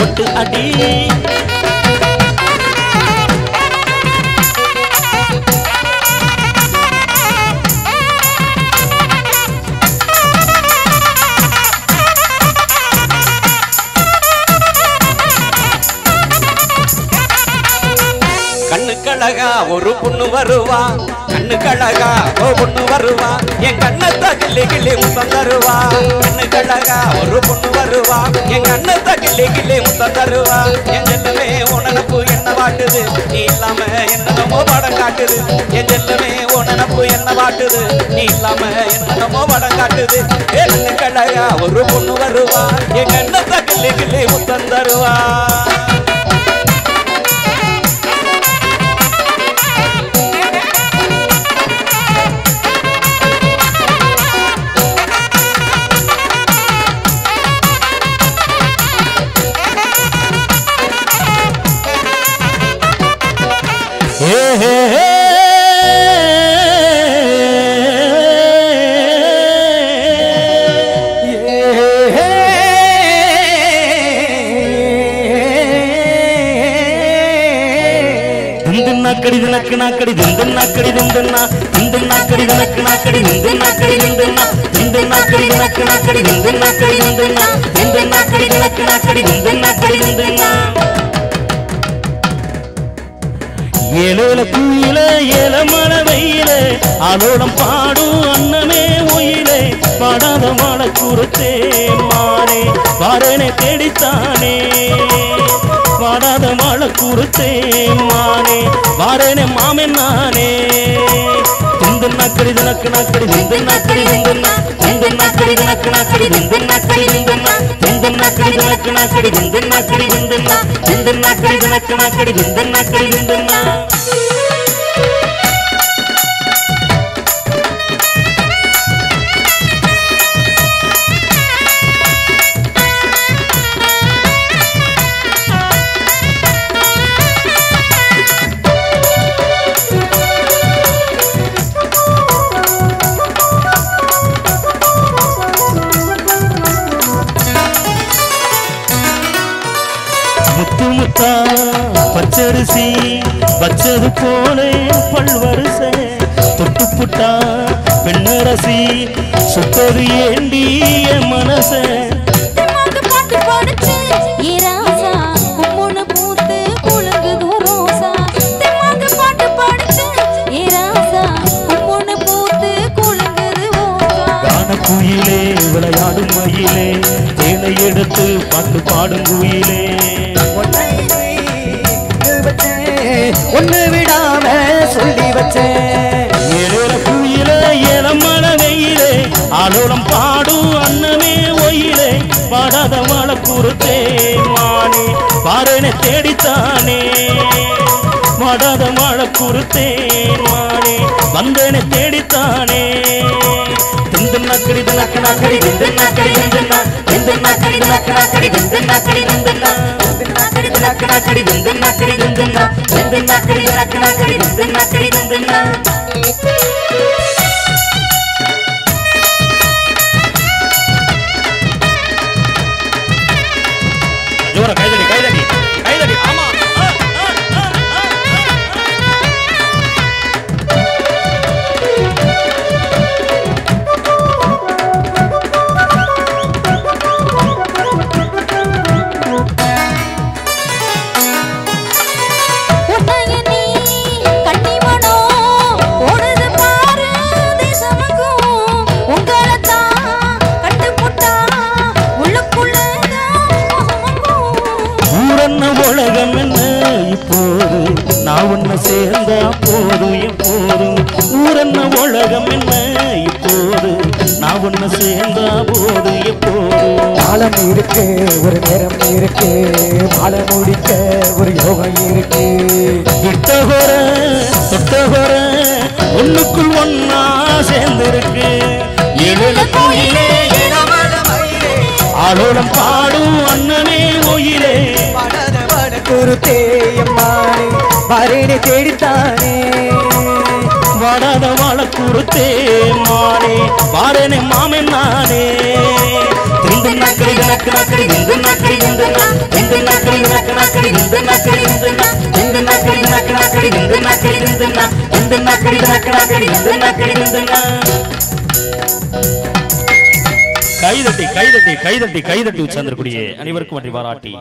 கொட்டு அடி கண்ணுக்கழகா ஒரு பொண்ணு வருவா கண்ணுக்கழகா ஓ பொண்ணு வருவா என் கண்ணத்தை கிள்ளி கிள்ளி முத்தம் தருவா கண்ணுக்கழகா ஒரு பொண்ணு வருவா என் கண்ணத்தை கிள்ளி கிள்ளி முத்தம் தருவா என் செல்லமே உனனப்பு என்ன வாட்டுது நீ இல்லாம என்னமோ படம் காட்டுது என் செல்லமே உனனப்பு என்ன வாட்டுது நீ இல்லாம என்னமோ படம் காட்டுது என் கண்ணுக்கழகா ஒரு பொண்ணு வருவா என் கண்ணத்தை கிள்ளி கிள்ளி முத்தம் தருவா நாக்கடி தனக்கு நாக்கடி திந்து நாக்கடி திந்துன்னா திந்து நாக்கடி தனக்கு நாக்கடி திந்து நாக்கடி திந்துன்னா திந்து நாக்கடி தனக்கு நாக்கடி திந்து நாக்கடி திந்துன்னா திந்து நாக்கடி தனக்கு நாக்கடி திந்து நாக்கடி திந்துன்னா ஏலேல குயில ஏல மழை வெயில ஆலோலம் பாடும் அன்னமே ஒயிலே பாடாத மழை குறுத்தே மானே வாரனை தேடித்தானே வாடாத மழை குறுத்தே மானே வாரனை மாமன் நானே திந்து நாக்கடி தனக்கு நாக்கடி திந்து நாக்கடி திந்துன்னா திந்து நாக்கடி தனக்கு நாக்கடி திந்து நாக்கடி திந்துன்னா திந்து நாக்கடி தனக்கு நாக்கடி திந்து நாக்கடி திந்துன்னா திந்து நாக்கடி தனக்கு நாக்கடி திந்து நாக்கடி திந்துன்னா முத்து முத்தா பச்சரிசி வச்சது போல பல்வரிசை தொட்டு புட்டா பெண்ணரசி சுத்தது ஏண்டிய மனச குயிலே விளையாடும் மயிலே தேனை எடுத்து பாட்டு பாடும் குயிலே ஒன்னு விடாம சொல்லி வச்சேன் ஏழேல குயில ஏலமான வெயிலே ஆலோலம் பாடும் அன்னமே ஒயிலே பாடாத மழை குறுத்தே மானே பாரனை தேடித்தானே வாடாத மழை குறுத்தே மானே வந்தனை தேடித்தானே திந்து நாக்கடி தனக்கு நாக்கடி திந்து நாக்கடி திந்துன்னா திந்து நாக்கடி தனக்கு நாக்கடி திந்து நாக்கடி திந்துன்னா திந்து நாக்கடி தனக்கு நாக்கடி திந்து நாக்கடி திந்துன்னா திந்து நாக்கடி தனக்கு நாக்கடி திந்து நாக்கடி திந்துன்னா ஜோர கைதடி கைதடி கைதடி ஆமா நான் உன்னை சேர்ந்தா போதும் எப்போதும் ஊரன்ன உலகம் என்ன இப்போது நான் உன்னை சேர்ந்தா போதும் எப்போதும் காலம் இருக்கு ஒரு நேரம் இருக்கு மாலை முடிக்க ஒரு யோகம் இருக்கு தொட்டகோர ஒண்ணுக்குள் ஒன்னா சேர்ந்திருக்கு ஏழு கோயிலே ஆலோலம் பாடும் அண்ணனே கோயிலே குருத்தேயம்மானே வரேனை தேடித்தானே வாடாத வாழை குறுத்தே மானே வாரனை மாமன் நானே திந்து நாக்கடி தனக்கு நாக்கடி திந்து நாக்கடி திந்து கைதட்டி கைதட்டி கைதட்டி கைதட்டி சந்திரகுடியே அனைவருக்கும் நன்றி பாராட்டி